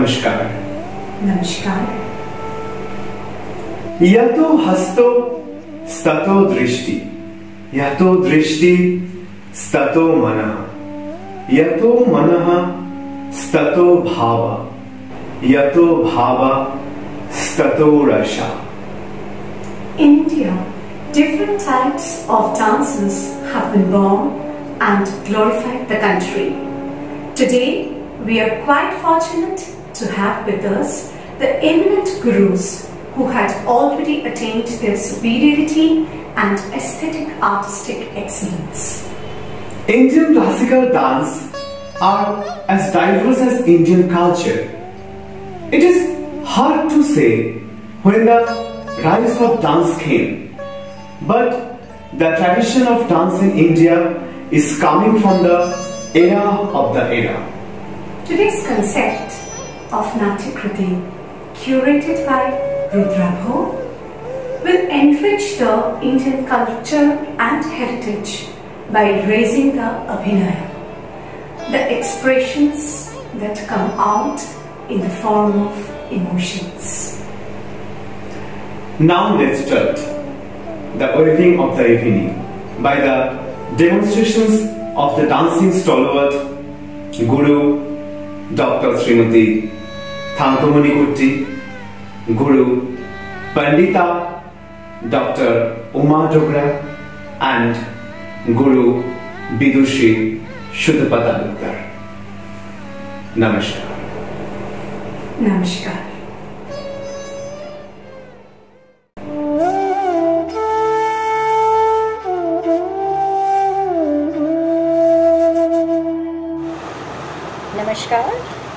नमस्कार। नमस्कार। यतो हस्तो स्ततो दृष्टि, यतो दृष्टि स्ततो मनः, यतो मनः स्ततो भाव, यतो भाव स्ततो रसा। In India, different types of dances have been born and glorified the country. Today, we are quite fortunate to have with us the eminent gurus who had already attained their superiority and aesthetic artistic excellence. Indian classical dance are as diverse as Indian culture. It is hard to say when the rise of dance came, but the tradition of dance in India is coming from the era of the era. Today's concept of Natya Kriti, curated by Rudrabho, will enrich the Indian culture and heritage by raising the Abhinaya, the expressions that come out in the form of emotions. Now let's start the waving of the evening by the demonstrations of the dancing stalwart Guru Dr. Srimati Thankamani Kutty, Guru Pandita Dr. Uma Dogra, and Guru Bidushi Shuddhapata Dutta. Namaskar. Namaskar.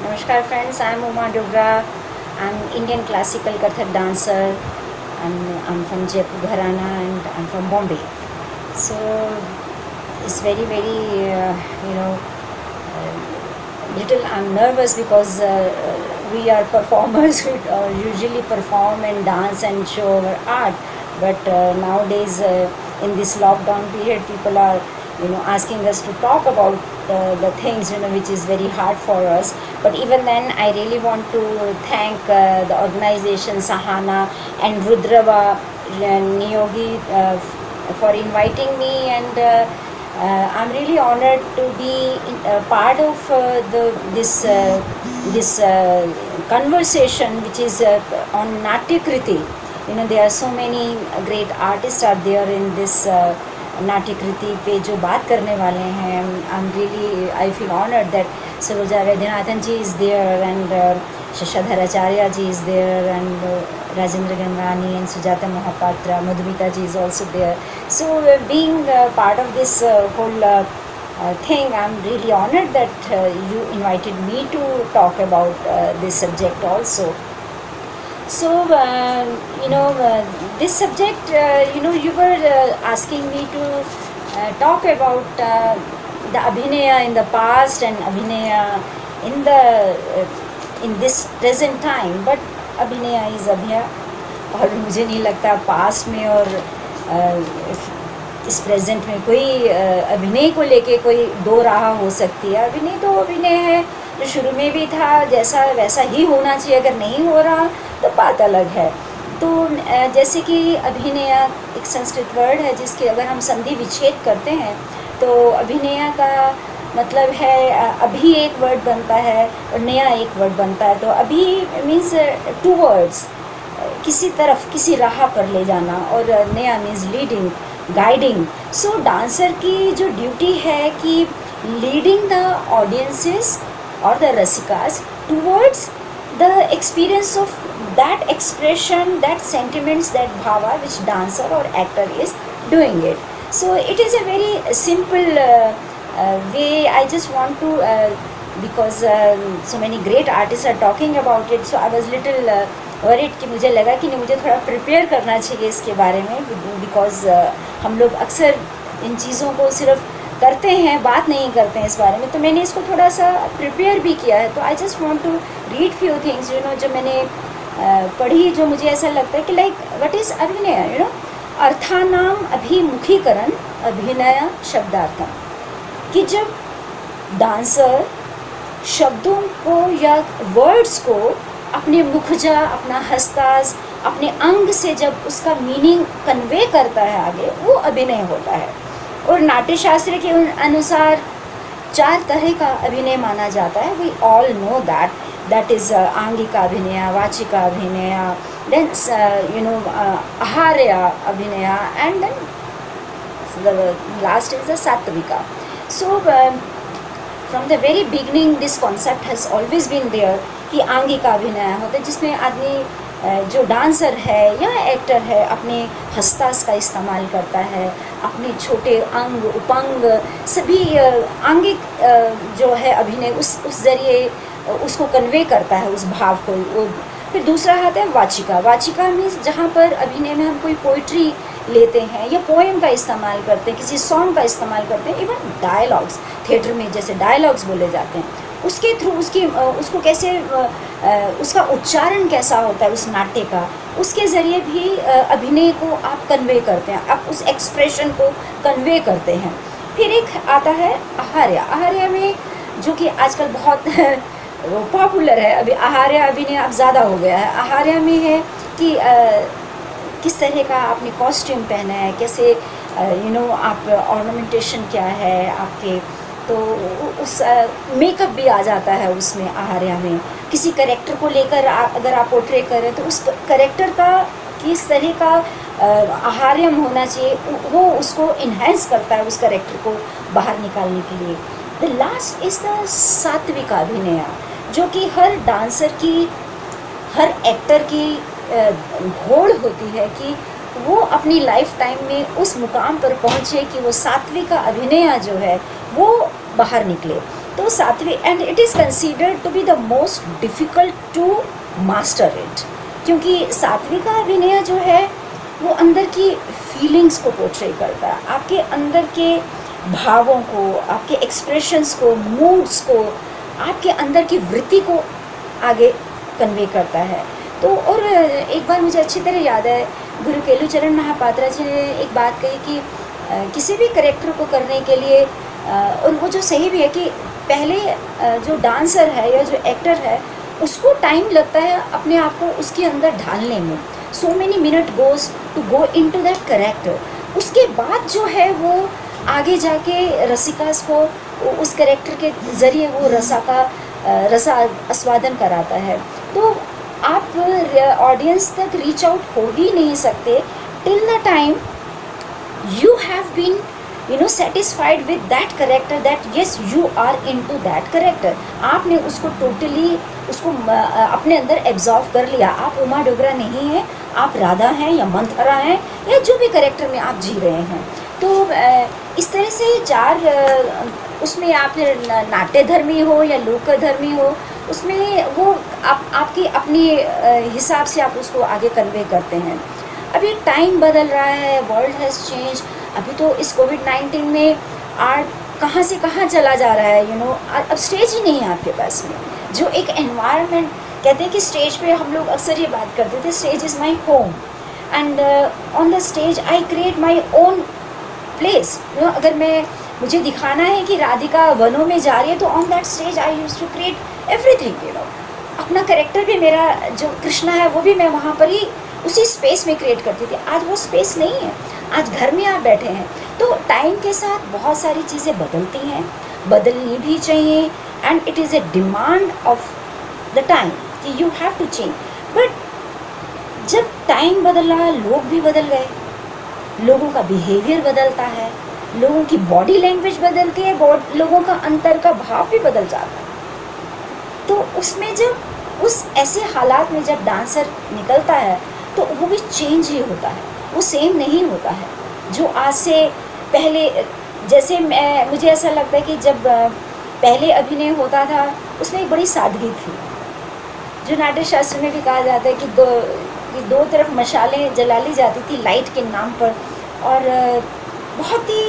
Namaskar friends, I am Uma Dogra. I am Indian classical Kathak dancer and I am from Jaipur Gharana and I am from Bombay. So it's very little I am nervous because we are performers who usually perform and dance and show our art, but nowadays in this lockdown period people are asking us to talk about the things which is very hard for us. But even then I really want to thank the organization Sahana and Rudrabha Niyogi for inviting me, and I'm really honored to be part of this conversation which is on Natya Kriti. There are so many great artists are there in this नाट्य कृति पे जो बात करने वाले हैं. I feel honored that Saroja Vaidyanathan ji is there and Shashadhar Acharya ji is there and Rajendra Gangrani and Sujata Mohapatra, Madhumita ji is also there. So being part of this whole thing, I'm really honored that you invited me to talk about this subject also. So this subject, you were asking me to talk about the Abhinaya in the past and Abhinaya in this present time. But Abhinaya is Abhinaya, और मुझे नहीं लगता past में और इस present में कोई अभिनय को लेके कोई दो राह हो सकती है. अभिनय तो अभिनय है, जो शुरू में भी था जैसा वैसा ही होना चाहिए. अगर नहीं हो रहा तो बात अलग है. तो जैसे कि अभिनय एक संस्कृत वर्ड है जिसके अगर हम संधि विच्छेद करते हैं तो अभिनय का मतलब है अभी एक वर्ड बनता है और नया एक वर्ड बनता है. तो अभी मीन्स टू वर्ड्स, किसी तरफ किसी राह पर ले जाना, और नया मीन्स लीडिंग, गाइडिंग. सो डांसर की जो ड्यूटी है कि leading the audiences or the rasikas towards the experience of that expression, that sentiments, that bhava which dancer or actor is doing it. So it is a very simple way. I just want to because so many great artists are talking about it, so I was little worried कि मुझे लगा कि नहीं, मुझे थोड़ा prepare करना चाहिए इसके बारे में, बिकॉज हम लोग अक्सर इन चीज़ों को सिर्फ करते हैं, बात नहीं करते हैं इस बारे में. तो मैंने इसको थोड़ा सा प्रिपेयर भी किया है. तो I just want to read few things जो मैंने पढ़ी, जो मुझे ऐसा लगता है कि लाइक व्हाट इज़ अभिनय. अर्थानाम अभिमुखीकरण अभिनय शब्दार्थम, कि जब डांसर शब्दों को या वर्ड्स को अपने मुखजा, अपना हस्तास, अपने अंग से जब उसका मीनिंग कन्वे करता है आगे, वो अभिनय होता है। और नाट्य शास्त्र के अनुसार 4 तरह का अभिनय माना जाता है। We all know that is आंगिक अभिनय, वाचिक अभिनय, देन आहार्य अभिनय, and then the last is the satvika. So from the very beginning this concept has always been there कि आंगिक अभिनय होता है जिसमें आदमी जो डांसर है या एक्टर है अपने हस्तास का इस्तेमाल करता है, अपने छोटे अंग उपांग सभी आंगिक जो है अभिनय उस जरिए उसको कन्वे करता है उस भाव को। फिर दूसरा आता है वाचिका। वाचिका मीन्स जहाँ पर अभिनय में हम कोई पोइट्री लेते हैं या पोएम का इस्तेमाल करते हैं, किसी सॉन्ग का इस्तेमाल करते हैं, इवन डायलॉग्स थिएटर में जैसे डायलॉग्स बोले जाते हैं, उसके थ्रू उसको कैसे उसका उच्चारण कैसा होता है उस नाट्य का, उसके ज़रिए भी अभिनय को आप कन्वे करते हैं, आप उस एक्सप्रेशन को कन्वे करते हैं। फिर एक आता है आहार्य। आहार्य में जो कि आजकल बहुत पॉपुलर है, अभी आहार्य अभिनय अब ज़्यादा हो गया है। आहार्य में है कि किस तरह का आपने कॉस्ट्यूम पहना है, कैसे आप ऑर्नामेंटेशन क्या है आपके, तो उस मेकअप भी आ जाता है उसमें आहार्य में। किसी करेक्टर को लेकर अगर आप पोर्ट्रे करें तो उस करेक्टर का किस तरह का आहार्य होना चाहिए, वो उसको इन्हेंस करता है उस करेक्टर को बाहर निकालने के लिए। द लास्ट इज़ द सात्विक अभिनय, जो कि हर डांसर की, हर एक्टर की होड़ होती है कि वो अपनी लाइफ टाइम में उस मुकाम पर पहुँचे कि वो सात्विक अभिनय जो है वो बाहर निकले। तो सात्विक, and it is considered to be the most difficult to master it, क्योंकि सात्विक अभिनय जो है वो अंदर की फीलिंग्स को पोर्ट्रे करता है, आपके अंदर के भावों को, आपके एक्सप्रेशंस को, मूड्स को, आपके अंदर की वृत्ति को आगे कन्वे करता है। तो और एक बार मुझे अच्छी तरह याद है, गुरु केलुचरण महापात्रा जी ने एक बात कही कि किसी भी करेक्टर को करने के लिए, और वो जो सही भी है कि पहले जो डांसर है या जो एक्टर है उसको टाइम लगता है अपने आप को उसके अंदर ढालने में। So many minute goes to go into that character. उसके बाद जो है वो आगे जाके रसिकास को उस करेक्टर के ज़रिए वो रसा आस्वादन कराता है। तो आप ऑडियंस तक रीच आउट हो ही नहीं सकते till the time you have been satisfied with that character, that yes you are into that character। आपने उसको टोटली उसको अपने अंदर एब्जॉर्व कर लिया। आप उमा डोगरा नहीं हैं, आप राधा हैं या मंथरा हैं या जो भी करेक्टर में आप जी रहे हैं। तो इस तरह से 4 उसमें आप फिर नाट्यधर्मी हो या लोकधर्मी हो, उसमें वो आपकी अपनी हिसाब से आप उसको आगे कन्वे करते हैं। अभी टाइम बदल रहा है, वर्ल्ड हैज़ चेंज। अभी तो इस कोविड-19 में आर्ट कहाँ से कहाँ चला जा रहा है, अब स्टेज ही नहीं है आपके पास में। जो एक एनवायरनमेंट, कहते हैं कि स्टेज पे हम लोग अक्सर ये बात करते थे, stage is my home and on the stage I create my own place. अगर मुझे दिखाना है कि राधिका वनों में जा रही है तो on that stage I used to create everything. अपना कैरेक्टर भी, मेरा जो कृष्णा है वो भी मैं वहाँ पर ही उसी स्पेस में क्रिएट करती थी। आज वो स्पेस नहीं है, आज घर में आप बैठे हैं। तो टाइम के साथ बहुत सारी चीज़ें बदलती हैं, बदलनी भी चाहिए, and it is a demand of the time कि you have to change. But जब टाइम बदल रहा है, लोग भी बदल गए, लोगों का बिहेवियर बदलता है, लोगों की बॉडी लैंग्वेज बदलती है, लोगों का अंतर का भाव भी बदल जाता है। तो उसमें जब उस ऐसे हालात में जब डांसर निकलता है तो वो भी चेंज ही होता है, वो सेम नहीं होता है जो आज से पहले। जैसे मुझे ऐसा लगता है कि जब पहले अभिनय होता था उसमें एक बड़ी सादगी थी, जो नाट्य शास्त्र में भी कहा जाता है कि दो तरफ मशालें जला ली जाती थी लाइट के नाम पर, और बहुत ही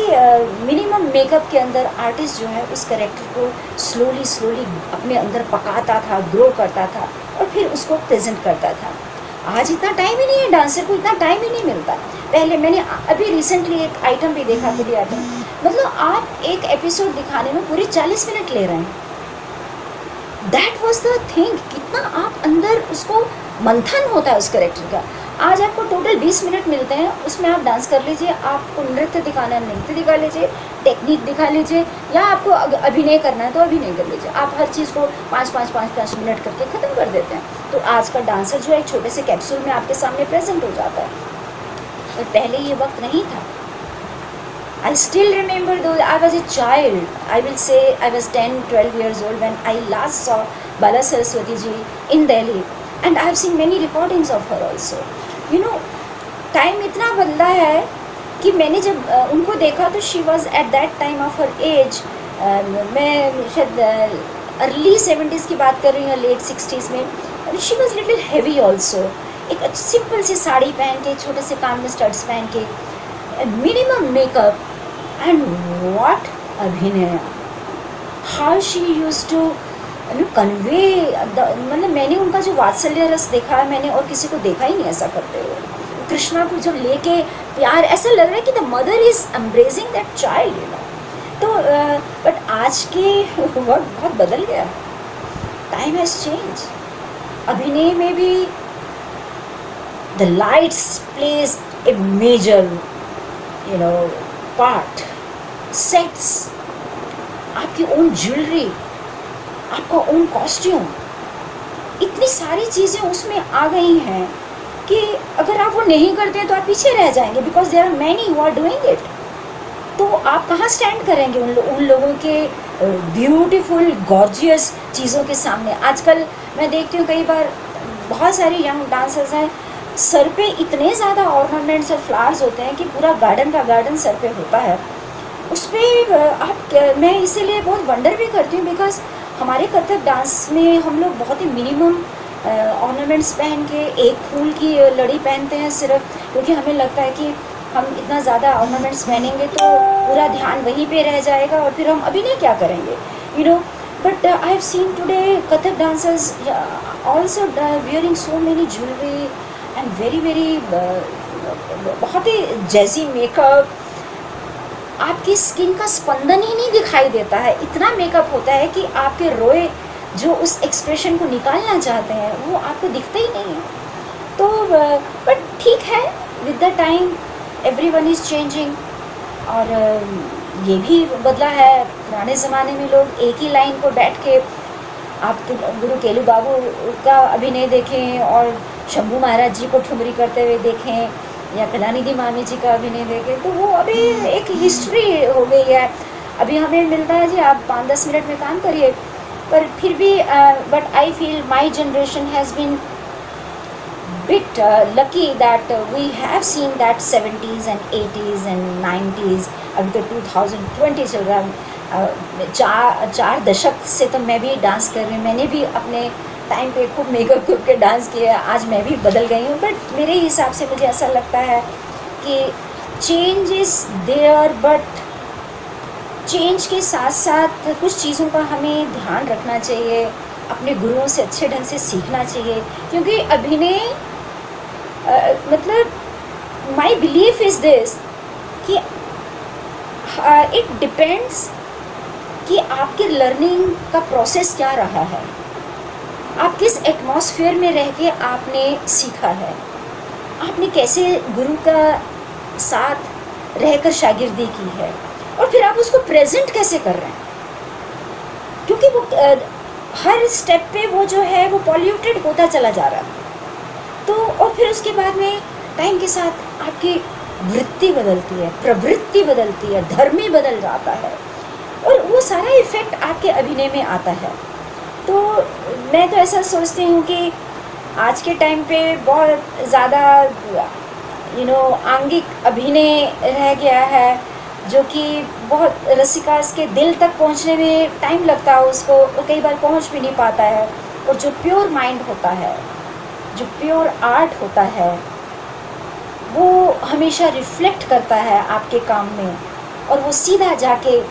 मिनिमम मेकअप के अंदर आर्टिस्ट जो है उस कैरेक्टर को स्लोली अपने अंदर पकाता था, ग्रो करता था और फिर उसको प्रेजेंट करता था। आज इतना टाइम ही नहीं है, डांसर को इतना टाइम ही नहीं मिलता। पहले मैंने अभी रिसेंटली एक आइटम भी देखा, फिर आइटम मतलब आप एक एपिसोड दिखाने में पूरे 40 मिनट ले रहे हैं। दैट वॉज द थिंग, कितना आप अंदर उसको मंथन होता है उस करेक्टर का। आज आपको टोटल 20 मिनट मिलते हैं, उसमें आप डांस कर लीजिए, आपको नृत्य दिखाना है नृत्य दिखा लीजिए, टेक्निक दिखा लीजिए, या आपको अभिनय करना है तो अभिनय कर लीजिए। आप हर चीज़ को 5-5 मिनट करके ख़त्म कर देते हैं। तो आज का डांसर जो है एक छोटे से कैप्सूल में आपके सामने प्रेजेंट हो जाता है, और पहले ये वक्त नहीं था। I still remember though I was a child, I will say I was 10-12 years old when I last saw Bala Saraswati ji in Delhi, and I have seen many recordings of her also. You know, time इतना बदला है कि मैंने जब उनको देखा तो she was at that time of her age, मैं शायद अर्ली 70s की बात कर रही हूँ, लेट 60s में, she was little heavy also. एक सिंपल सी साड़ी पहन के, छोटे से कान में स्टड्स पहन के, मिनिमम मेकअप, एंड व्हाट अभिनय, how she used to convey, मतलब मैंने उनका जो वात्सल्य रस देखा है मैंने और किसी को देखा ही नहीं ऐसा करते हुए। कृष्णा को जब लेके प्यार, ऐसा लग रहा है कि the mother is embracing that child, you know. तो बट आज के वक्त बहुत बदल गया, टाइम हैज़ चेंज। अभिनय में भी the lights plays a major part, sets, आपकी ओन ज्वेलरी, आपका ओन कॉस्ट्यूम, इतनी सारी चीज़ें उसमें आ गई हैं कि अगर आप वो नहीं करते तो आप पीछे रह जाएंगे, because there are many who are doing it. तो आप कहाँ स्टैंड करेंगे उन लोगों के ब्यूटीफुल गॉर्जियस चीज़ों के सामने। आजकल मैं देखती हूँ कई बार बहुत सारे यंग डांसर्स हैं, सर पे इतने ज़्यादा ऑर्नामेंट्स और फ्लावर्स होते हैं कि पूरा गार्डन का गार्डन सर पे होता है। उस पर मैं इसीलिए बहुत वंडर भी करती हूँ, बिकॉज हमारे कथक डांस में हम लोग बहुत ही मिनिमम ऑर्नामेंट्स पहन के एक फूल की लड़ी पहनते हैं सिर्फ, क्योंकि हमें लगता है कि हम इतना ज़्यादा ऑर्नामेंट्स पहनेंगे तो पूरा ध्यान वहीं पे रह जाएगा और फिर हम अभिनय क्या करेंगे, you know. But I have seen today Kathak dancers also wearing so many jewellery and very बहुत ही जैसी मेकअप, आपकी स्किन का स्पंदन ही नहीं दिखाई देता है, इतना मेकअप होता है कि आपके रोए जो उस एक्सप्रेशन को निकालना चाहते हैं वो आपको दिखता ही नहीं है। तो बट ठीक है, with the time everyone is changing, और ये भी बदला है। पुराने ज़माने में लोग एक ही लाइन को बैठ के, आप तो गुरु केलू बाबू का अभिनय देखें और शंभू महाराज जी को ठुमरी करते हुए देखें, या कलानिधि मामी जी का अभिनय देखें, तो वो अभी एक हिस्ट्री हो गई है। अभी हमें मिलता है जी आप 5-10 मिनट में काम करिए, पर फिर भी but I feel my generation has been bit lucky that we have seen that 70s and 80s and 90s, अभी तो 2020 चल रहा है। चार दशक से तो मैं भी डांस कर रही हूँ, मैंने भी अपने टाइम पे खूब मेकअप करके डांस किया, आज मैं भी बदल गई हूँ। बट मेरे हिसाब से मुझे ऐसा लगता है कि change is there, but change के साथ साथ कुछ चीज़ों का हमें ध्यान रखना चाहिए, अपने गुरुओं से अच्छे ढंग से सीखना चाहिए, क्योंकि अभिनय मतलब माई बिलीफ इज़ दिस कि इट डिपेंड्स कि आपके लर्निंग का प्रोसेस क्या रहा है, आप किस एटमॉस्फेयर में रह के आपने सीखा है, आपने कैसे गुरु का साथ रहकर शागिर्दी की है, और फिर आप उसको प्रेजेंट कैसे कर रहे हैं, क्योंकि वो हर स्टेप पे वो जो है वो पॉल्यूटेड होता चला जा रहा है। तो और फिर उसके बाद में टाइम के साथ आपकी वृत्ति बदलती है, प्रवृत्ति बदलती है, धर्म ही बदल जाता है, और वो सारा इफ़ेक्ट आपके अभिनय में आता है। तो मैं तो ऐसा सोचती हूँ कि आज के टाइम पे बहुत ज़्यादा आंगिक अभिनय रह गया है, जो कि बहुत रसिका के दिल तक पहुँचने में टाइम लगता है, उसको कई बार पहुँच भी नहीं पाता है। और जो प्योर माइंड होता है, जो प्योर आर्ट होता है, वो हमेशा रिफ्लेक्ट करता है आपके काम में, और वो सीधा जाके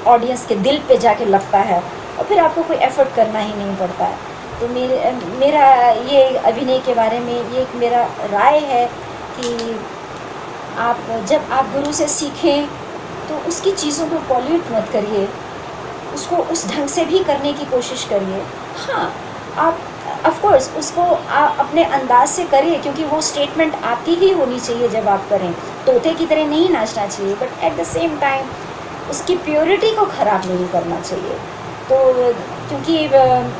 ऑडियंस के दिल पे जाके लगता है, और फिर आपको कोई एफर्ट करना ही नहीं पड़ता है। तो मेरा ये अभिनय के बारे में ये एक मेरा राय है कि जब आप गुरु से सीखें तो उसकी चीज़ों को पॉल्यूट मत करिए, उसको उस ढंग से भी करने की कोशिश करिए। हाँ, आप ऑफ कोर्स उसको अपने अंदाज से करिए, क्योंकि वो स्टेटमेंट आपकी ही होनी चाहिए जब आप करें। तोते की तरह नहीं नाचना चाहिए, but at the same time उसकी प्योरिटी को ख़राब नहीं करना चाहिए। तो क्योंकि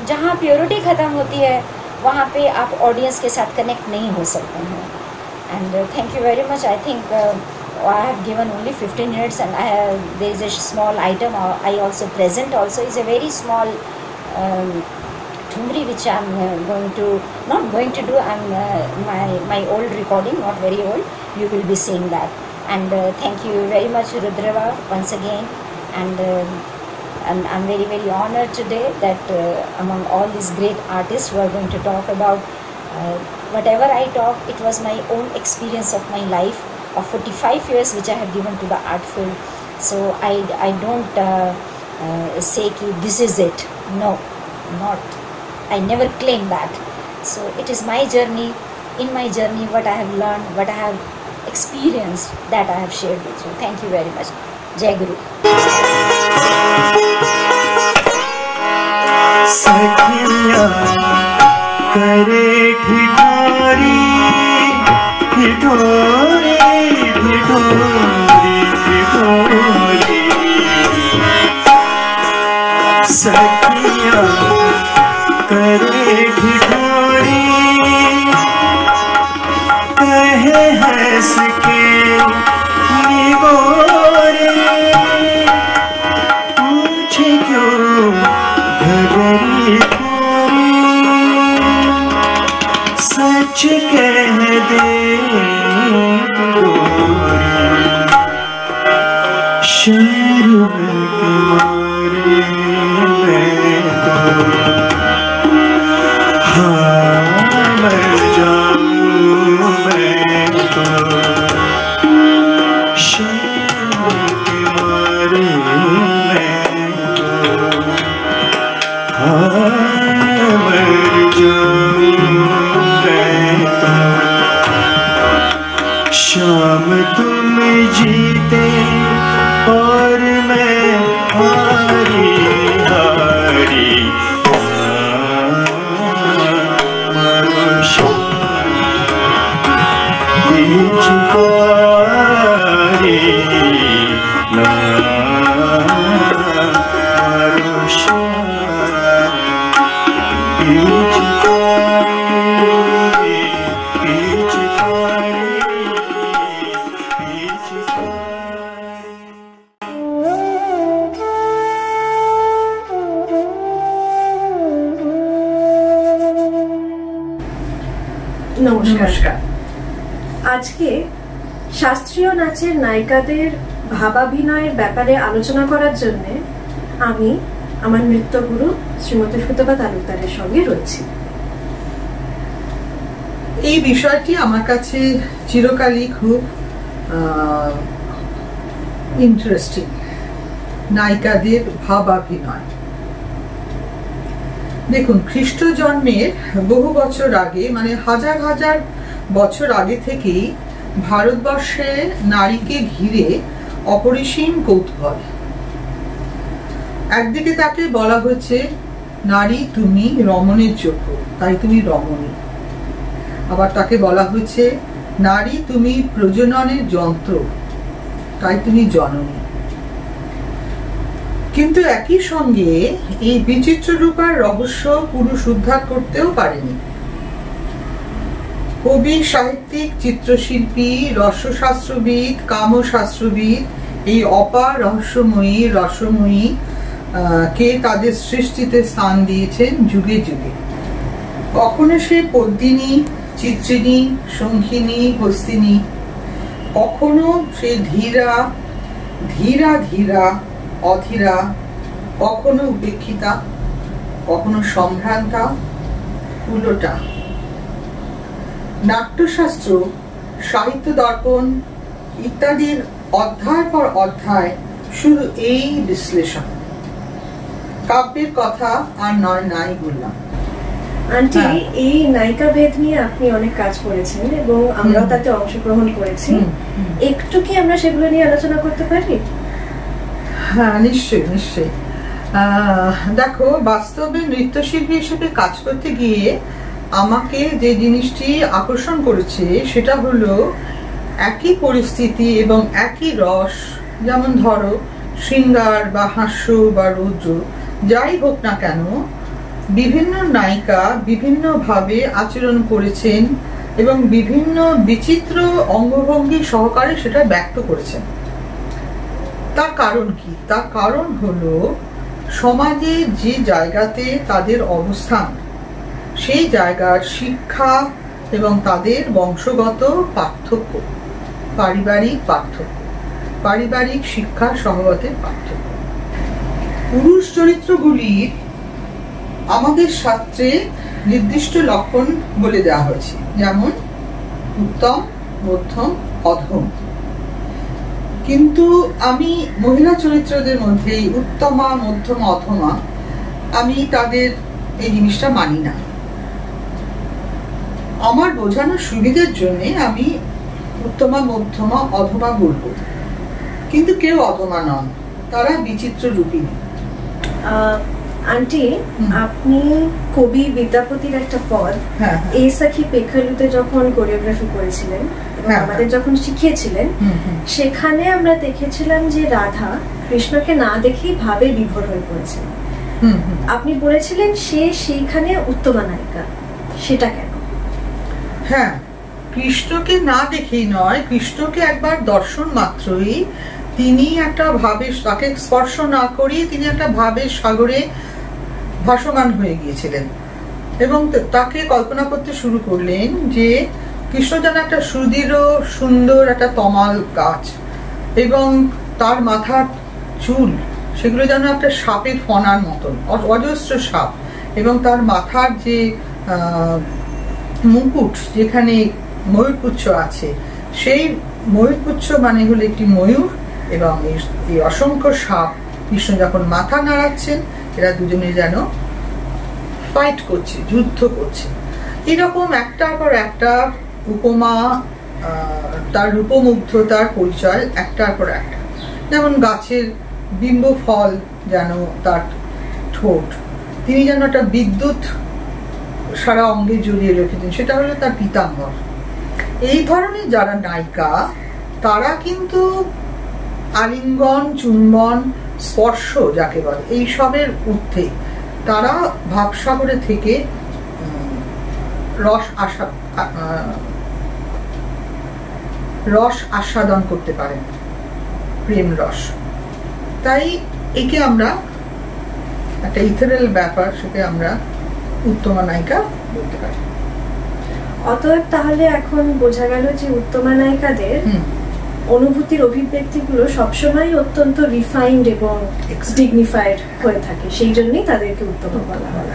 जहाँ प्योरिटी ख़त्म होती है वहाँ पे आप ऑडियंस के साथ कनेक्ट नहीं हो सकते हैं। And thank you very much. I think I have given only 15 minutes, and there is a small item. I also present also is a very small thumri which I'm not going to do. I'm my old recording, not very old. You will be seeing that. And thank you very much, Rudrava, once again. And I'm very, very honored today that among all these great artists who are going to talk about whatever I talk, it was my own experience of my life of 45 years which I have given to the art field. So I don't say ki this is it. No, not. I never claim that. So it is my journey. In my journey, what I have learned, what I have experienced, that I have shared with you. Thank you very much. Jai Guru. सखिया करे ठिठोरी ठिठोरी ठिठोरी ठिठोरी, सखिया करे ठिठोरी, कहे हंस के निगोरे, पूछे क्यों घगरी खोरी, सच कह दे शर्म के मारे मैं तो हाँ मर जाऊं मैं तो, शर्म के मारे मैं तो हाँ मर जाऊं मैं तो। शाम तुम जीते और मैं हारी हारी, मरो शाम बीच पारी ना, मरो शाम बीच पारी, बीच पारी, बीच पारी। নমস্কার। আজকে শাস্ত্রীয় নাচের নায়িকাদের ভাবাভিনয়ের ব্যাপারে আলোচনা করার জন্য আমি আমার নৃত্যগুরু শ্রীমতী সুতপা তালুকদারের সঙ্গে রয়েছি। এই বিষয়টি আমার কাছে চিরকালই খুব ইন্টারেস্টিং, নায়িকাদের ভাবাভিনয়। দেখুন, খ্রিস্ট জন্মের বহু বছর আগে, মানে হাজার হাজার বছর আগে থেকেই ভারতবর্ষে নারীকে ঘিরে অপরিসীম কৌতূহল। একদিকে তাকে বলা হয়েছে নারী তুমি রমণের যোগ্য, তাই তুমি রমণী। আবার তাকে বলা হয়েছে নারী তুমি প্রজননের যন্ত্র, তাই তুমি জননী। কিন্তু একই সঙ্গে এই বিচিত্র রূপার রহস্য পুরুষ উদ্ধার করতেও পারেনি। কবি, সাহিত্যিক, চিত্রশিল্পী, রসশাস্ত্রবিদ, কামশাস্ত্রবিদ এই অপার রহস্যময়ী রসময়ী কে তাদের সৃষ্টিতে স্থান দিয়েছেন যুগে যুগে। কখনো সে পদ্মিনী, চিত্রিণী, শঙ্খিনী, হস্তিনী, কখনো সে ধীরা ধীরা ধীরা অধীরা, কখনো উপেক্ষিতা, কখনো সম্ভ্রান্তা, উলোটা। নাট্যশাস্ত্র, সাহিত্য দর্পণ ইত্যাদির অধ্যায় পর অধ্যায় শুধু এই বিশ্লেষণ। কাব্যের কথা আর নয় নাই বললাম। আন্টি, এই নায়িকা ভেদ নিয়ে আপনি অনেক কাজ করেছেন এবং আমরাও তাতে অংশগ্রহণ করেছি। একটু কি আমরা সেগুলো নিয়ে আলোচনা করতে পারি? হ্যাঁ, নিশ্চয়ই নিশ্চয়ই। দেখো, বাস্তবে নৃত্যশিল্পী হিসেবে কাজ করতে গিয়ে আমাকে যে জিনিসটি আকর্ষণ করেছে সেটা হলো একই পরিস্থিতি এবং একই রস, যেমন ধরো শৃঙ্গার বা হাস্য বা রৌদ্র যাই হোক না কেন, বিভিন্ন নায়িকা বিভিন্নভাবে আচরণ করেছেন এবং বিভিন্ন বিচিত্র অঙ্গভঙ্গি সহকারে সেটা ব্যক্ত করেছেন। তার কারণ কি? তার কারণ হলো সমাজে যে জায়গাতে তাদের অবস্থান, সেই জায়গার শিক্ষা এবং তাদের বংশগত পার্থক্য, পারিবারিক শিক্ষা স্বভাবতের পার্থক্য। পুরুষ চরিত্রগুলির আমাদের শাস্ত্রে নির্দিষ্ট লক্ষণ বলে দেওয়া হয়েছে, যেমন উত্তম, মধ্যম, অধম। কিন্তু আমি মহিলা চরিত্রদের মধ্যে উত্তমা, মধ্যম, অধমা, আমি তাদের এই জিনিসটা মানি না। আমার বোঝানোর সুবিধার জন্য আমি উত্তমা, মধ্যমা, অধমা বলবো, কিন্তু কেউ অধমা নন, তারা বিচিত্র রূপিণী। আন্টি, আপনি কবি বিদ্যাপতির একটা পদ এই সাখী পেখালুতে যখন কোরিওগ্রাফি করেছিলেন এবং আমাদের যখন শিখিয়েছিলেন, সেখানে আমরা দেখেছিলাম যে রাধা কৃষ্ণকে না দেখেই ভাবে বিভোর হয়ে পড়েছেন। আপনি বলেছিলেন সে সেইখানে উত্তমা নায়িকা, সেটা কেন? হ্যাঁ, কৃষ্ণকে না দেখেই নয়, কৃষ্ণকে একবার দর্শন মাত্রই তিনি একটা ভাবের, তাকে স্পর্শ না করিয়ে তিনি একটা ভাবের সাগরে ভাসমান হয়ে গিয়েছিলেন এবং তাকে কল্পনা করতে শুরু করলেন যে কৃষ্ণ যেন একটা সুদৃঢ় সুন্দর একটা তমাল গাছ এবং তার মাথার চুল সেগুলো যেন একটা সাপের ফনার মতন, অজস্র সাপ, এবং তার মাথার যে মুকুট, যেখানে ময়ূরপুচ্ছ আছে, সেই ময়ূরপুচ্ছ মানে হলো একটি ময়ূর, এবং এই অসংখ্য সাপ কৃষ্ণ যখন মাথা নাড়াচ্ছেন, এরা দুজনে যেন ফাইট করছে, যুদ্ধ করছে। এরকম একটার পর একটা উপমা, তার রূপমুগ্ধতার পরিচয় একটার পর একটা। যেমন গাছের বিম্ব ফল যেন তার ঠোঁট, তিনি যেন একটা বিদ্যুৎ সারা অঙ্গে জড়িয়ে রেখেছেন, সেটা হলো তার পীতাম্বর। এই ধরনের যারা নায়িকা, তারা কিন্তু আলিঙ্গন, চুম্বন, স্পর্শ যাকে বলে, এইসবের ঊর্ধ্বে তারা ভাবসাগরে থেকে রস আস্বাদন করতে পারেন, প্রেম রস। তাই একে আমরা একটা ইথেরাল ব্যাপার, সেটা আমরা উত্তমা নায়িকা বলতে পারি। অতএব তাহলে এখন বোঝা গেল যে উত্তমা নায়িকাদের অনুভূতির অভিব্যক্তিগুলো সবসময় অত্যন্ত রিফাইন্ড এবং ডিগনিফাইড হয়ে থাকে, সেই জন্যই তাদেরকে উত্তমা বলা হয়।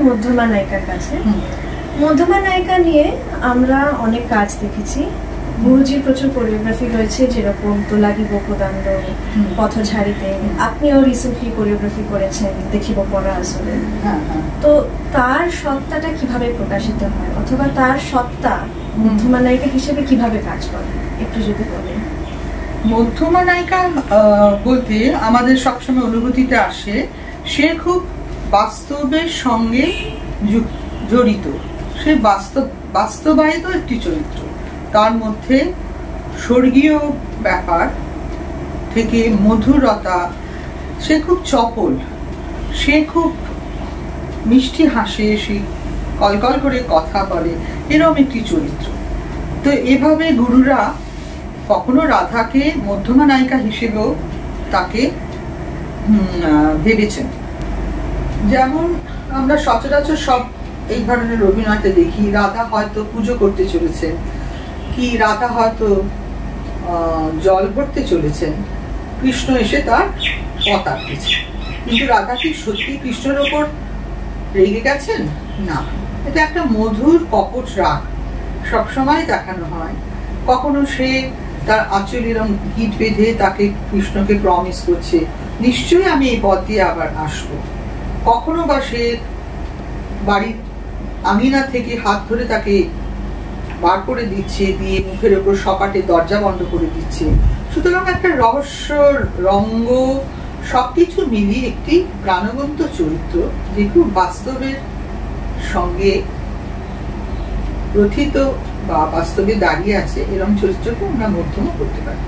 মধ্যমা নায়িকার কাছে। মধ্যমা নায়িকা নিয়ে আমরা অনেক কাজ দেখেছি, গুরুজির প্রচুর কোরিওগ্রাফি রয়েছে, যেরকম তোলাগি গোপদান্ড, পথঝাড়িতে। আপনিও রিসেন্টলি কোরিওগ্রাফি করেছেন দেখিব পড়া আসলে। তো তার সত্তাটা কিভাবে প্রকাশিত হয়, অথবা তার সত্তা মধ্যমা নায়িকা হিসেবে কিভাবে কাজ করে, একটু যদি বলেন। মধ্যমা নায়িকা বলতে আমাদের সবসময় অনুভূতিতে আসে সে খুব বাস্তবের সঙ্গে জড়িত, সে বাস্তবায়িত একটি চরিত্র। তার মধ্যে স্বর্গীয় ব্যাপার থেকে মধুরতা, সে খুব চপল, সে খুব মিষ্টি হাসে, সে কলকল করে কথা বলে, এরকম একটি চরিত্র। তো এভাবে গুরুরা কখনো রাধাকে মধ্যমা নায়িকা হিসেবেও তাকে ভেবেছেন। যেমন আমরা সচরাচর সব এই ধরনের রবীন্দ্রনাথে দেখি, রাধা হয়তো পুজো করতে চলেছেন, কি রাধা হয়তো জল ভরতে চলেছেন, কৃষ্ণ এসে তার পথ আটকেছে। কিন্তু রাধা কি সত্যি কৃষ্ণের ওপর রেগে গেছেন? না, এটা একটা মধুর কপট রাগ সবসময় দেখানো হয়। কখনো সে তার আঁচল এরম গিট বেঁধে তাকে কৃষ্ণকে প্রমিস করছে, নিশ্চয়ই আমি এই পথ দিয়ে আবার আসবো। কখনো বা সে বাড়ির আঙিনা থেকে হাত ধরে তাকে বার করে দিচ্ছে, দিয়ে মুখের ওপর সপাটে দরজা বন্ধ করে দিচ্ছে। সুতরাং একটা রহস্য, রঙ্গ সবকিছু মিলিয়ে একটি প্রাণবন্ত চরিত্র, যে খুব বাস্তবের সঙ্গে প্রথিত বা বাস্তবে দাঁড়িয়ে আছে, এরকম চরিত্রকে আমরা মধ্যম করতে পারি।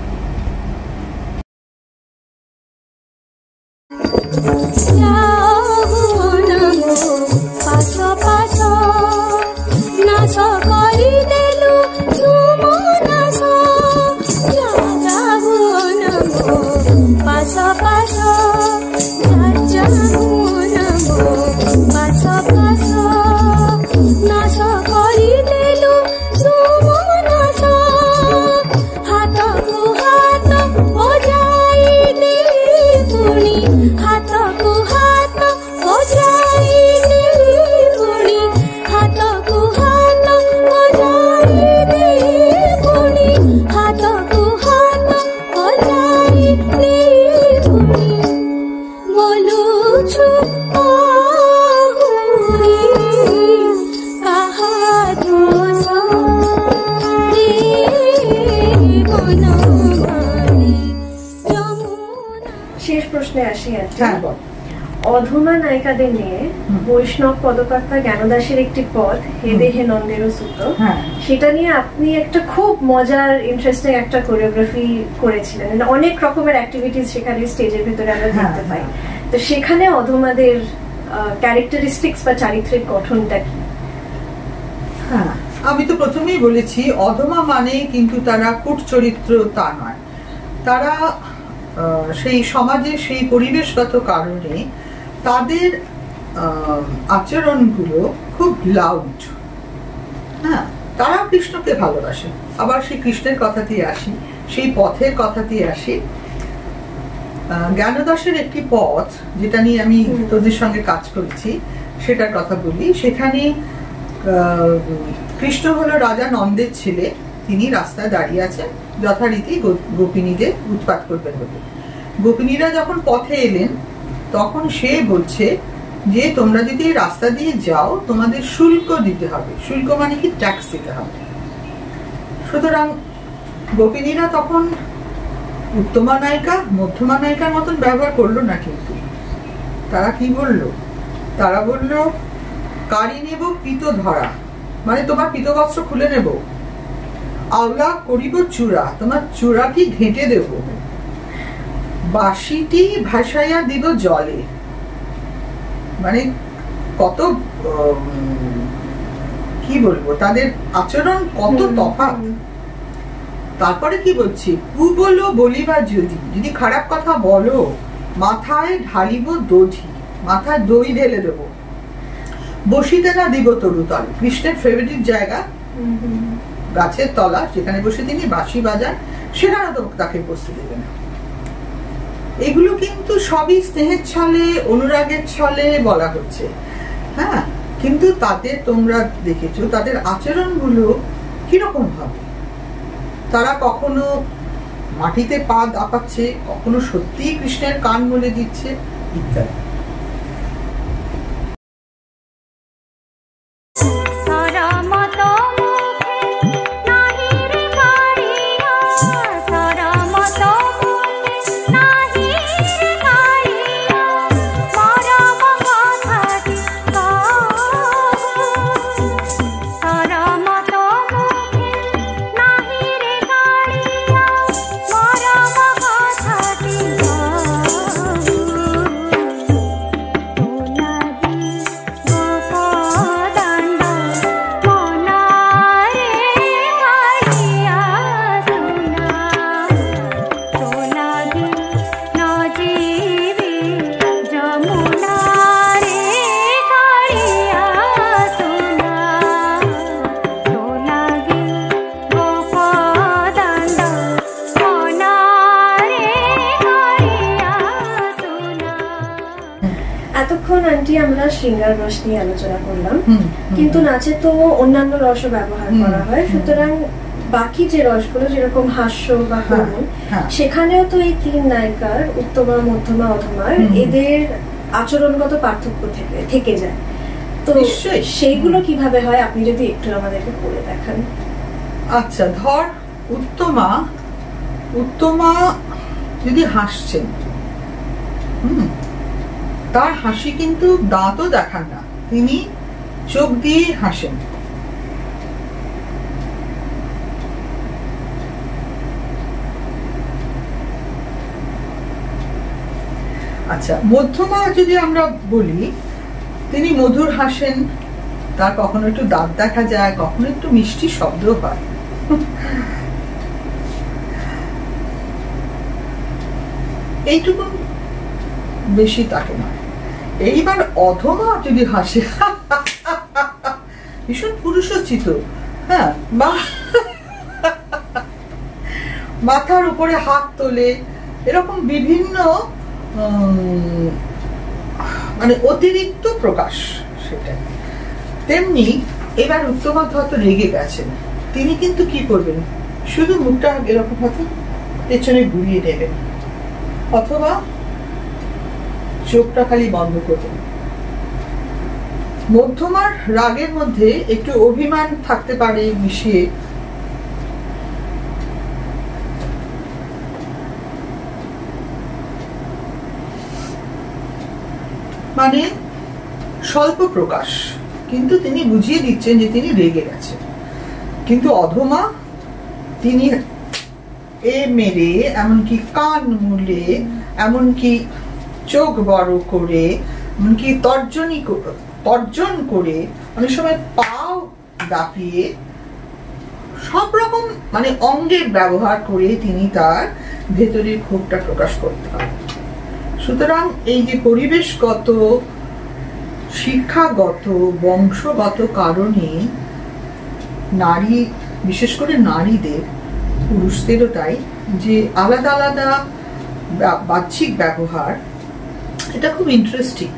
অধমা নায়িকাদের নিয়ে বৈষ্ণব পদকর্তা জ্ঞানদাসের একটি পদ হে দেহে নন্দেরও সুতো, সেটা নিয়ে আপনি একটা খুব মজার ইন্টারেস্টিং একটা কোরিওগ্রাফি করেছিলেন। অনেক রকমের অ্যাক্টিভিটিস সেখানে স্টেজের ভিতরে আমরা দেখতে পাই। তো সেখানে অধমাদের ক্যারেক্টারিস্টিক্স বা চারিত্রিক গঠনটা কি? হ্যাঁ, আমি তো প্রথমেই বলেছি অধমা মানে কিন্তু তারা কূট চরিত্র তা নয়। তারা সেই সমাজে সেই পরিবেশগত কারণে তাদের আচরণগুলো খুব লাউড। হ্যাঁ, তারা কৃষ্ণকে ভালোবাসে। আবার সেই কৃষ্ণের কথাতেই আসি, সেই পথের কথাতেই আসি। জ্ঞানদাসের একটি পথ যেটা নিয়ে আমি তোদের সঙ্গে কাজ করেছি সেটার কথা বলি। সেখানে কৃষ্ণ হলো রাজা নন্দের ছেলে, তিনি রাস্তায় দাঁড়িয়ে আছেন যথারীতি গোপিনীদের উৎপাত করবেন বলে। গোপিনীরা যখন পথে এলেন তখন সে বলছে যে তোমরা যদি এই রাস্তা দিয়ে যাও তোমাদের শুল্ক দিতে হবে। শুল্ক মানে কি? ট্যাক্স দিতে হবে। সুতরাং গোপিনীরা তখন উত্তমা নায়িকা মধ্যমা নায়িকার মতন ব্যবহার করলো না, কিন্তু তারা কি বলল? তারা বলল কারি নেব পিত ধরা, মানে তোমার পিতবস্ত্র খুলে নেব। আওলা করিব চূড়া, তোমার চূড়া কি ঘেঁটে দেব। বাঁশিটি ভাসাইয়া দিব জলে, মানে কত কি বলবো, তাদের আচরণ কত তফাৎ। তারপরে কি বলছি, কু বলো বলিবা যদি খারাপ কথা বলো মাথায় ঢালিব দধি, মাথায় দই ঢেলে দেবো। বসিতে না দিব তরু তলে, কৃষ্ণের ফেভারিট জায়গা গাছের তলা, সেখানে বসে তিনি বাঁশি বাজান, সেখানে তো তাকে বসতে দেবে না। এগুলো কিন্তু সবই স্নেহের ছলে, অনুরাগের ছলে বলা হচ্ছে। হ্যাঁ, কিন্তু তাদের তোমরা দেখেছো তাদের আচরণগুলো কিরকম হবে। তারা কখনো মাটিতে পা দাপাচ্ছে, কখনো সত্যিই কৃষ্ণের কান বলে দিচ্ছে, ইত্যাদি। আন্টি আমরা শৃঙ্গার রস নিয়ে আলোচনা করলাম, কিন্তু নাচে তো অন্যান্য রসও ব্যবহার করা হয়, সুতরাং বাকি যে রসগুলো যেরকম হাস্য বা করুণ, সেখানেও তো এই তিন নায়িকার উত্তমা, মধ্যমা, অধমার এদের আচরণগত পার্থক্য থেকে যায়। তো সেইগুলো কিভাবে হয় আপনি যদি একটু আমাদেরকে করে দেখান। আচ্ছা, ধর উত্তমা যদি হাসছেন, তার হাসি কিন্তু দাঁতও দেখান না, তিনি চোখ দিয়ে হাসেন। আচ্ছা, মধ্যমা যদি আমরা বলি, তিনি মধুর হাসেন, তার কখনো একটু দাঁত দেখা যায়, কখনো একটু মিষ্টি শব্দ হয়। এইটুকু, বেশি তাকে নয়। এইবার অধমা যদি হাসে, ভীষণ পুরুষোচিত, হ্যাঁ, বা মাথার উপরে হাত তোলে, এরকম বিভিন্ন মানে অতিরিক্ত প্রকাশ সেটা। তেমনি এবার উত্তমা হয়তো রেগে গেছেন, তিনি কিন্তু কি করবেন, শুধু মুখটা এরকম হয়তো পেছনে ঘুরিয়ে নেবেন, অথবা চোখটা খালি বন্ধ করবেন। মধ্যমার রাগের মধ্যে একটু অভিমান থাকতে পারে মিশিয়ে, মানে স্বল্প প্রকাশ, কিন্তু তিনি বুঝিয়ে দিচ্ছেন যে তিনি রেগে গেছেন। কিন্তু অধমা, তিনি মেরে, এমনকি কান মুলে, এমনকি চোখ বড় করে, এমনকি তর্জন করে, অনেক সময় পাও দাপিয়ে, সব রকম মানে অঙ্গের ব্যবহার করে তিনি তার ভেতরের ক্ষোভটা প্রকাশ করতে পারেন। সুতরাং এই যে পরিবেশগত, শিক্ষাগত, বংশগত কারণে নারী, বিশেষ করে নারীদের, পুরুষদেরও তাই, যে আলাদা আলাদা বাহ্যিক ব্যবহার, এটা খুব ইন্টারেস্টিং,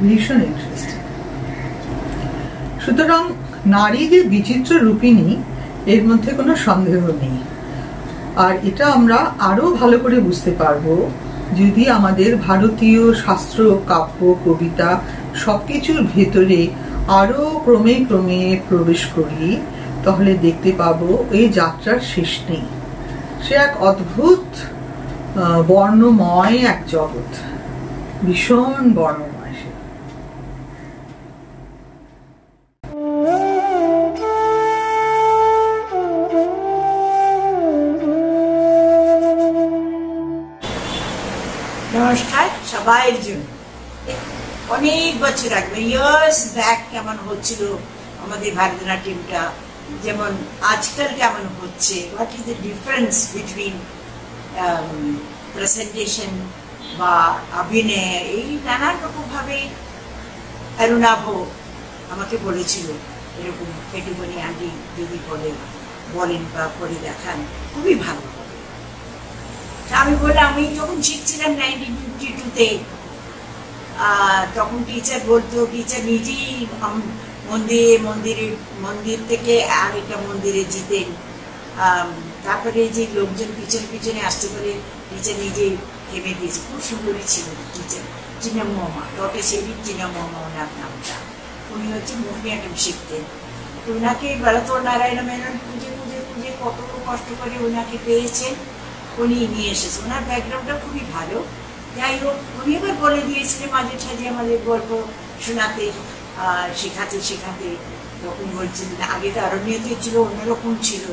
ভীষণ ইন্টারেস্টিং। সুতরাং নারী যে বিচিত্র রূপিণী, এর মধ্যে কোনো সন্দেহ নেই। আর এটা আমরা আরো ভালো করে বুঝতে পারবো যদি আমাদের ভারতীয় শাস্ত্র, কাব্য, কবিতা সবকিছুর ভেতরে আরো ক্রমে ক্রমে প্রবেশ করি, তাহলে দেখতে পাবো এই যাত্রার শেষ নেই। সে এক অদ্ভুত বর্ণময় এক জগৎ, ভীষণ বর্ণময় সে। নমস্কার সবাইয়ের জন্য। অনেক বছর আগে, ইয়ার্স ব্যাক কেমন হচ্ছিল আমাদের ভারতনাট্যমটা, যেমন আজকাল কেমন হচ্ছে, what is the difference between presentation বা অভিনয়, এই নানান রকমভাবে অরুণাভ আমাকে বলেছিল এরকম একটুখানি আন্টি যদি বলেন বা করে দেখান খুবই ভালো হবে। আমি বললাম, আমি যখন শিখছিলাম 1952-তে, তখন টিচার বলতো, টিচার নিজেই মন্দির থেকে আর একটা মন্দিরে যেতেন, তারপরে যে লোকজন পিছনে পিছনে আসতে পারে টিচার নিজেই থেমে দিয়েছে। খুব সুন্দরী ছিল টিচার, চিন্নামা, ডক্টর সেবি চিন্নামা ওনার নামটা। উনি হচ্ছে মোহিনীয়াট্টম শিখতেন। তো ওনাকে বেলাতোর নারায়ণ মেনন খুঁজে খুঁজে খুঁজে কত কষ্ট করে ওনাকে পেয়েছেন, উনি নিয়ে এসেছে। ওনার ব্যাকগ্রাউন্ডটা খুবই ভালো। যাই হোক, উনি এবার বলে দিয়েছিলেন মাঝে সাঝে আমাদের গল্প শোনাতে, শেখাতে শেখাতে। তখন বলছিলেন, আগে তো আরণ্যতে ছিল, অন্যরকম ছিল,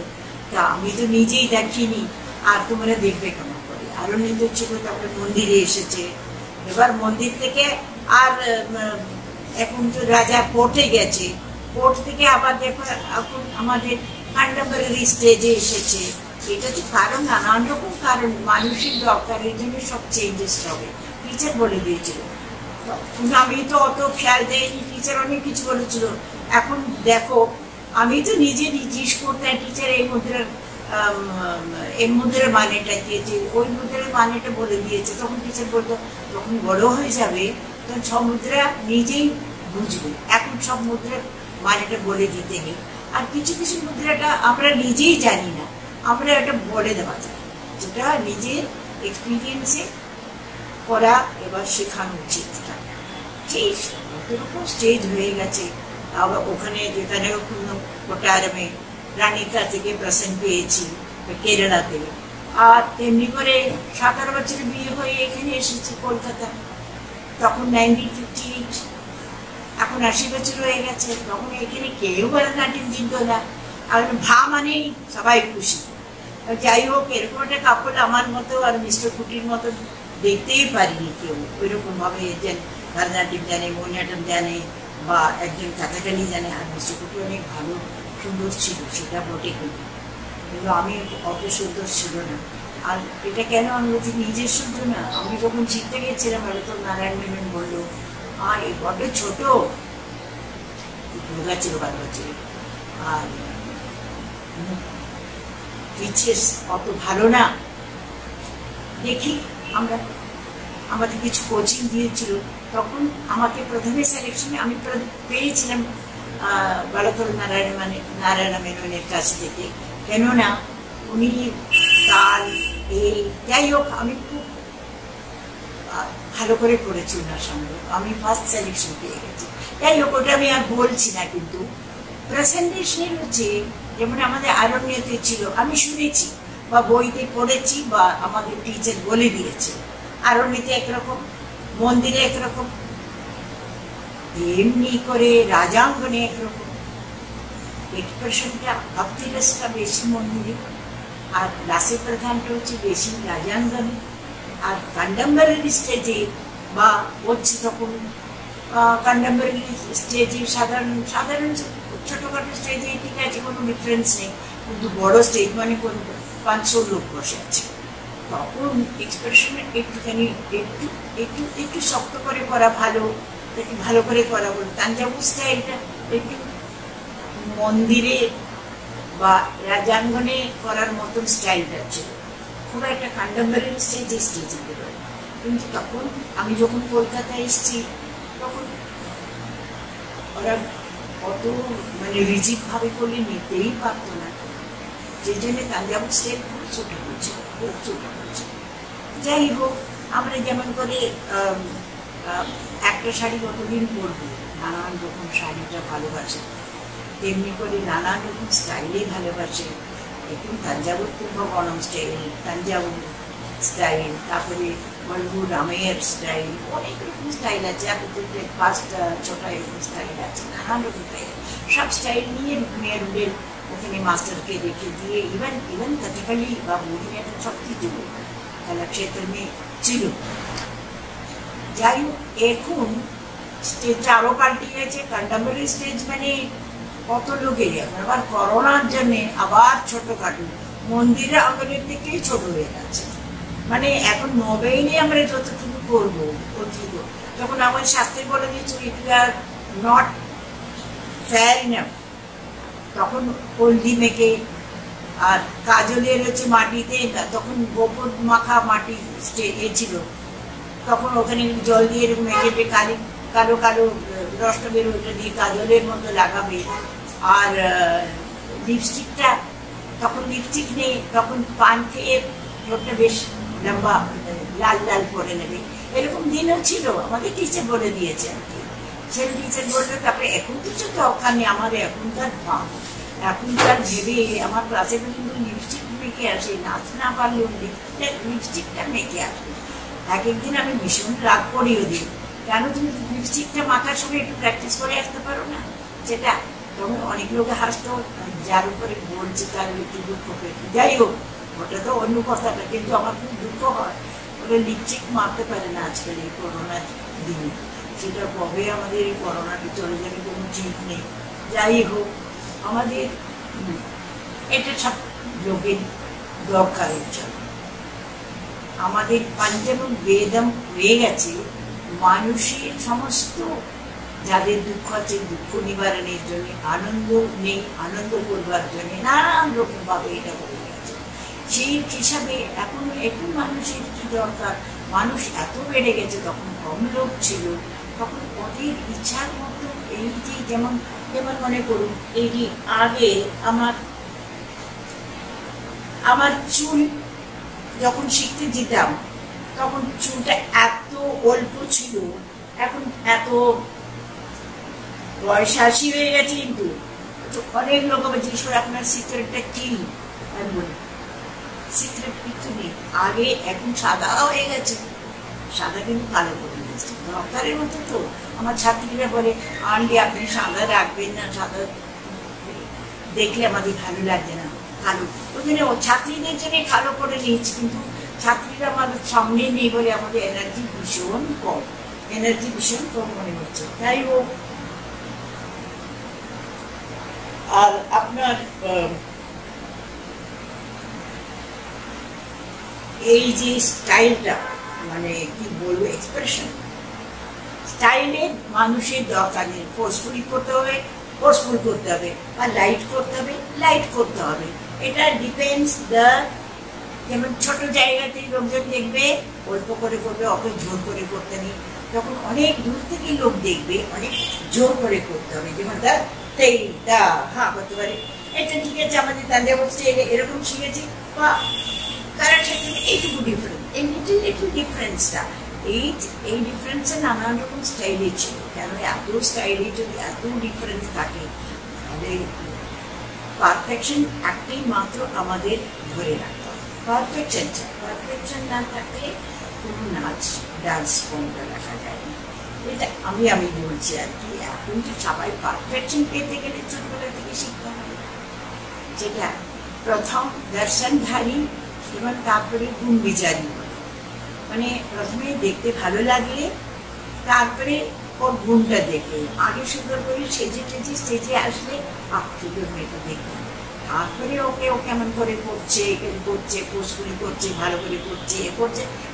তা আমি তো নিজেই দেখিনি, আর তোমরা দেখবে কেমন করে। আরণ্যতে ছিল, তারপরে মন্দিরে এসেছে, এবার মন্দির থেকে আর এখন তো রাজা কোর্টে গেছে, কোর্ট থেকে আবার দেখো এখন আমাদের কন্টেম্পোরারি স্টেজে এসেছে। এটা তো কারণ, নানান রকম কারণ, মানুষের দরকারের জন্য সব চেঞ্জেস হবে। টিচার বলে দিয়েছিল, আমি তো অত খেয়াল দেয়নি, টিচার অনেক কিছু বলেছিল। এখন দেখো, আমি তো নিজে জিজ্ঞেস করতাম, টিচার এই মুদ্রার মানেটা দিয়েছে, ওই মুদ্রার মানেটা বলে দিয়েছে। তখন টিচার বলতো, যখন বড় হয়ে যাবে তখন সব মুদ্রা নিজেই বুঝবে। এখন সব মুদ্রা মানেটা বলে দিতে নেই, আর কিছু কিছু মুদ্রাটা আমরা নিজেই জানি না, আমরা এটা বলে দেওয়া যায়, যেটা নিজের এক্সপিরিয়েন্সে করা এবার শেখানো উচিত। সেই এরকম স্টেজ হয়ে গেছে। আবার ওখানে যেখানে কোটারমে রানীর কাছ থেকে প্রেজেন্ট পেয়েছি কেরালাতে, আর তেমনি করে 17 বছর বিয়ে হয়ে এখানে এসেছি কলকাতা, তখন 1958, এখন 80 বছর হয়ে গেছে। তখন এখানে কেউ ভরতনাট্যম চিনত না, আর ভা মানেই সবাই খুশি। যাই হোক, এরকম একটা কাপড় আমার মতো আর মিস্টার কুটির মতো দেখতেই পারিনি কেউ ওইরকম ভাবে, যে ভরতনাট্যম জানে, মোহিনীআট্যম জানে, বা একজন কাথাকালি জানে। আর মিস্টার কুটি অনেক ভালো সুন্দর ছিল, সেটা বটে, কিন্তু আমি অত সুন্দর ছিল না। আর এটা কেন আমি বলছি নিজের শুদ্ধ না, আমি যখন শিখতে গেছিলাম ভারতর নারায়ণ মেনন বললো এই বড্ড ছোট, রোগা ছিল 12 বছরে, আর ফিচার্স অত ভালো না। দেখি আমরা, আমাদের কিছু কোচিং দিয়েছিল, তখন আমাকে প্রথমে সিলেকশনে আমি পেয়েছিলাম ভারতর নারায়ণ মেননের কাছ থেকে, কেননা উনি তাল যাই হোক আমি খুব ভালো করে করেছি ওনার সঙ্গে, আমি ফার্স্ট সিলেকশন পেয়ে গেছি। যাই হোক, ওটা আমি আর বলছি না। কিন্তু প্রেজেন্টেশনের হচ্ছে যেমন আমাদের আরণ্যতে ছিল, আমি শুনেছি বা বইতে পড়েছি বা আমাদের টিচার বলে দিয়েছে, আরণ্যতে একরকম, মন্দিরে একরকম, এমনি করে রাজাঙ্গনে একরকম। এক্সপ্রেশনটা ভক্তিরসটা বেশি মন্দিরে, আর রাসের প্রধানটা হচ্ছে বেশি রাজাঙ্গনে। আর কন্টেম্পোরারি স্টেজে বা হচ্ছে তখন কন্টেম্পোরারি স্টেজে সাধারণ ছোটখাটো স্টেজে ঠিক আছে, কোনো ডিফারেন্স নেই, কিন্তু বড় স্টেজ মানে কোনো 500 লোক বসে আছে, তখন এক্সপ্রেশনের একটুখানি একটু শক্ত করে করা ভালো, একটু ভালো করে করা বলো। তাঞ্জাবুর স্টাইলটা একটু মন্দিরে বা রাজাঙ্গনে করার মতন স্টাইলটা ছিল, খুব একটা কন্টেম্পোরারি স্টেজে বেরোয়। কিন্তু তখন আমি যখন কলকাতায় এসেছি, তখন ওরা অত মানে রিজিড ভাবে করলে নিতেই পারতো না, যে জন্য তাঞ্জাবুর স্টাইল খুব ছোট হচ্ছে, খুব ছোট হচ্ছে। যাই হোক, আমরা যেমন করে একটা শাড়ি কতদিন পরবো, নানান রকম শাড়িটা ভালোবাসে, তেমনি করে নানান রকম স্টাইলে ভালোবাসে। এখন তাঞ্জাবুর কুম্ভকোণম স্টাইল, তাঞ্জাবুর স্টাইল, তারপরে মলবু রামের স্টাইল, অনেক রকম স্টাইল আছে। আপনাদের 5-6টা এরকম স্টাইল আছে, নানান রকম স্টাইল। সব স্টাইল নিয়ে মেয়েদের ওখানে মাস্টারকে রেখে দিয়ে ইভেন কথকলি বা মোহিনীআট্যম সব কিছু কলাক্ষেত্র মেয়ে ছিল। যাই হোক, এখন স্টেজটা আরো পাল্টে গেছে। কন্টেম্পোরারি স্টেজ মানে কত লোকের, এখন আবার করোনার জন্য আবার ছোটখাটো মন্দিরের আঙ্গনের থেকেই ছোট হয়ে গেছে। মানে এখন মোবাইলে আমরা যতটুকু করবো অতটুকু, যখন আমার শাস্ত্রে বলে দিয়েছে ইট আর নট ফেয়ার ইনাফ, তখন হলদি মেখে আর কাজলের হচ্ছে মাটিতে, তখন গোবর মাখা মাটি ছিল, তখন ওখানে জল দিয়ে এরকম মেখে কালো কালো রসটা বেরো, ওটা দিয়ে কাজলের মতো লাগাবে। আর লিপস্টিকটা, তখন লিপস্টিক নেই, তখন পান খেয়ে লোকটা বেশ লম্বা লাল লাল করে নেবে, এরকম দিনও ছিল। আমাদের টিচার বলে দিয়েছে আর কি, সেই টিচার বললো। তারপরে এখন কিছু দরকার নেই, আমার এখনকার ভেবে আমার ক্লাসে কিন্তু লিপস্টিক মেখে আসে, নাচ না পারলেও লিপস্টিকটা মেখে আসবে। এক একদিন আমি ভীষণ রাগ করিও দিই, কেন তুমি লিপস্টিকটা মাখার সময় একটু প্র্যাকটিস করে আসতে পারো না? সেটা তখন অনেক লোকে হাসতো, যার উপরে বলছে তার একটু দুঃখ পেত। যাই হোক, ওটা তো অন্য কথাটা, কিন্তু আমার খুব দুঃখ হয় ওরা লিপস্টিক মারতে পারে না আজকাল এই করোনার দিনে। সেটা কবে আমাদের এই করোনাটা চলে যাবে কোনো ঠিক নেই। যাই হোক, আমাদের এটা সব লোকের দরকারের জন্য। আমাদের পাঞ্জাবন বেদম হয়ে গেছে মানুষের সমস্ত যাদের দুঃখ আছে দুঃখ নিবারণের জন্য, আনন্দ নেই আনন্দ করবার জন্য, নানান রকম ভাবে এটা হয়ে গেছে। সেই হিসাবে এখন একটু মানুষের কি দরকার, মানুষ এত বেড়ে গেছে, তখন কম লোক ছিল, তখন ওদের ইচ্ছার মতো এই যে যেমন যেমন মনে করুন এই যে আগে আমার চুল যখন শিখতে যেতাম তখন চুলটা এত অল্প ছিল, এখন এত বয়স ৮০ হয়ে গেছে, কিন্তু অনেক লোক আবার জিজ্ঞেস করে আপনার সিক্রেটটা কি, আমি বলি সিক্রেট কিছু নেই। আগে এখন সাদা হয়ে গেছে, সাদা কিন্তু কালো করে দিয়েছে দরকারের মতো। তো আমার ছাত্রীরা বলে আনলি আপনি সাদা রাখবেন না, সাদা দেখলে আমাদের ভালো লাগছে না, কালো ওখানে ছাত্রীদের জন্য কালো করে নিয়েছি, কিন্তু ছাত্রীরা আমাদের সামনে নেই বলে আমাদের এনার্জি ভীষণ কম মনে হচ্ছে। তাই ও আর আপনার এই যে স্টাইলটা মানে কি বলবো এক্সপ্রেশন স্টাইলে মানুষের দরকার নেই, ফোর্সফুলি করতে হবে, ফোর্সফুল করতে হবে, আর লাইট করতে হবে, লাইট করতে হবে। এটা ডিপেন্ডস যেমন ছোট জায়গাতে লোকজন দেখবে অল্প করে করবে, ওকে জোর করে করতে নেই। যখন অনেক দূর থেকে লোক দেখবে অনেক জোর করে করতে হবে, যেমন করতে পারে। এটা ঠিক আছে, আমাদের তাদের অবস্থায় এরকম শিখেছি বা কারোর সাথে এইটুকু ডিফারেন্স, এই লিটল ডিফারেন্সটা এই ডিফারেন্সে নানান রকম স্টাইলে ছিল। কেন এত স্টাইলে যদি এত ডিফারেন্স থাকে তাহলে পারফেকশন একটাই মাত্র আমাদের ধরে রাখতে হবে, পারফেকশন না থাকলে কোনো ডান্স ফর্মটা রাখা যায় না। এটা আমি বলছি আর কি। এখন তো সবাই পারফেকশন পেতে গেলে ছোটবেলা থেকে শিখতে হবে, যেটা প্রথম দর্শনধারী এবং তারপরে গুণ বিচারী, মানে প্রথমে দেখতে ভালো লাগলে তারপরে ওর গুণটা দেখে, আগে সুন্দর করে সেজে টেজে স্টেজে আসলে সুন্দর মেয়েটা দেখতাম, তারপরে ওকে ও কেমন করে করছে পোস্টগুলি করছে, ভালো করে করছে,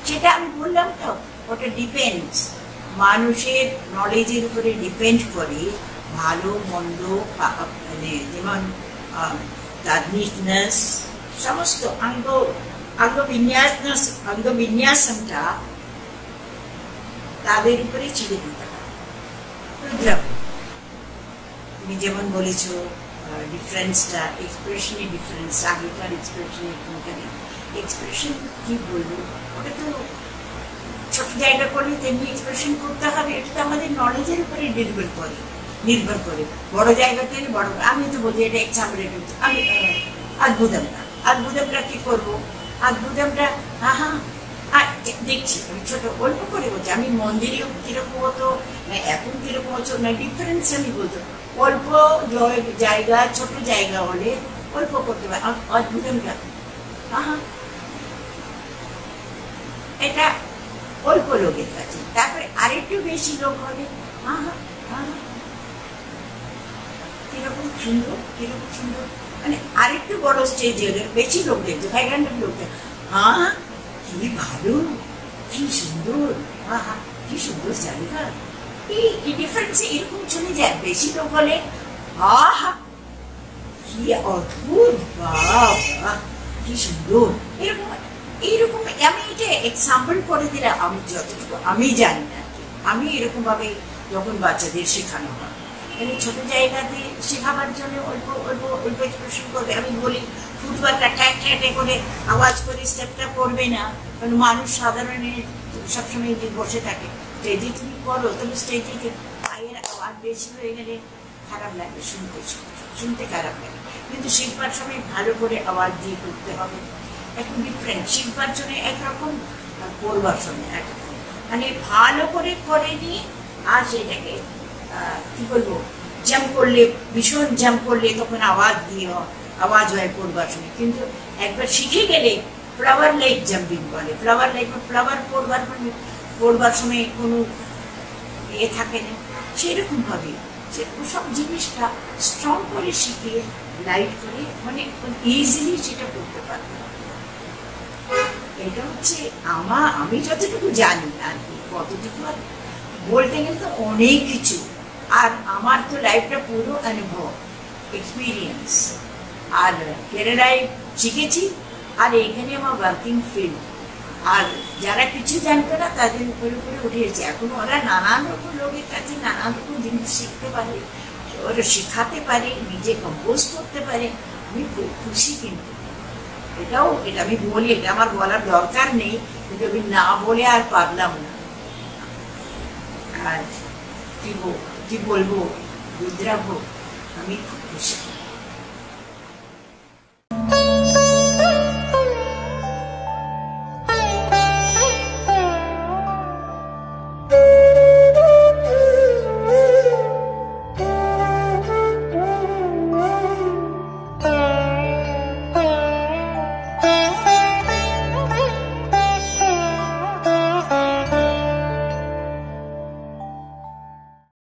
সেটা আমি বললাম তো ওটা ডিপেন্ডস মানুষের নলেজের উপরে ডিপেন্ড করে। ভালো মন্দ মানে যেমন তার নিটনেস সমস্ত অঙ্গবিন্যাসটা তাদের উপরে ছেড়ে দিতে হবে। তুমি যেমন বলেছো ডিফারেন্সটা, এক্সপ্রেশনের ডিফারেন্স, আগেকার এক্সপ্রেশন এখনকার এক্সপ্রেশন কি বলবো, ওটা তো ছোট জায়গা করলে তেমনি এক্সপ্রেশন করতে হবে। এটা তো আমাদের নলেজের উপরে নির্ভর করে। বড় জায়গাতে বড়, আমি তো বলি এটা এক্সাম্পল, আমি আদ্ভুতমটা কি করবো, আদ্ভুতমটা দেখছি আমি ছোট অল্প করে বলছি। আমি মন্দিরেও কিরকম হতো না এখন কিরকম হতো না ডিফারেন্স আমি বলতো। অল্প জায়গা ছোট জায়গা হলে অল্প করতে পারে অদ্ভুতমটা, এটা অল্প লোকের কাছে। তারপরে আরেকটু বেশি লোক হলে কিরকম সুন্দর মানে আরেকটু বড় স্টেজ হলে বেশি লোক দেখতো, 500 লোক, কি ভালো, কি সুন্দর, কি সুন্দর জায়গা। এই ডিফারেন্স এরকম চলে যায়। বেশি লোক হলে কি অদ্ভুত, বাবা কি সুন্দর, এইরকম আমি এটা এক্সাম্পল করে দিলাম। আমি যতটুকু আমি জানি না, আমি এরকম ভাবে যখন বাচ্চাদের শেখানো হয়, মানে ছোট জায়গাতে শেখাবার জন্য অল্প এক্সপ্রেশন করবে। আমি বলি ফুটবলটা ঠ্যাক করে আওয়াজ করে স্টেপটা করবে না, কারণ মানুষ সাধারণ সবসময় বসে থাকে। স্টেজে তুমি করো, তবে স্টেজে পায়ের আওয়াজ বেশি হয়ে গেলে খারাপ লাগে, শুনতে খারাপ লাগে। কিন্তু শিখবার সময় ভালো করে আওয়াজ দিয়ে করতে হবে। এখন ডিফারেন্ট, শিখবার জন্য একরকম আর করবার সময় একরকম, মানে ভালো করে নিয়ে আর সেটাকে কি বলবো জাম্প করলে, ভীষণ জাম্প করলে তখন আওয়াজ হয় করবার সময়। কিন্তু একবার শিখে গেলে ফ্লাওয়ার লাইক জাম্পিং বলে, ফ্লাওয়ার পড়বার সময় কোনো থাকে না, সেরকম ভাবে সেরকম সব জিনিসটা স্ট্রং করে শিখে লাইট করে মানে ইজিলি সেটা করতে পারবে। এটা হচ্ছে আমি যতটুকু জানি আর কি, কতটুকু আর বলতে গেলে তো অনেক কিছু। আর আমার তো লাইফটা পুরো অনুভব, এক্সপিরিয়েন্স। আর কেরালায় শিখেছি, আর এইখানে আমার ওয়ার্কিং ফিল্ড। আর যারা কিছু জানতো না তাদের উপরে উপরে উঠিয়েছে। এখন ওরা নানান রকম লোকের কাছে নানান রকম জিনিস শিখতে পারে, ওরা শেখাতে পারে, নিজে কম্পোজ করতে পারে। আমি খুব খুশি, কিন্তু এটা আমি বলি, এটা আমার বলার দরকার নেই, কিন্তু আমি না বলে আর পারলাম না। আর কি বলবো, বিদ্রাভ, আমি খুব খুশি।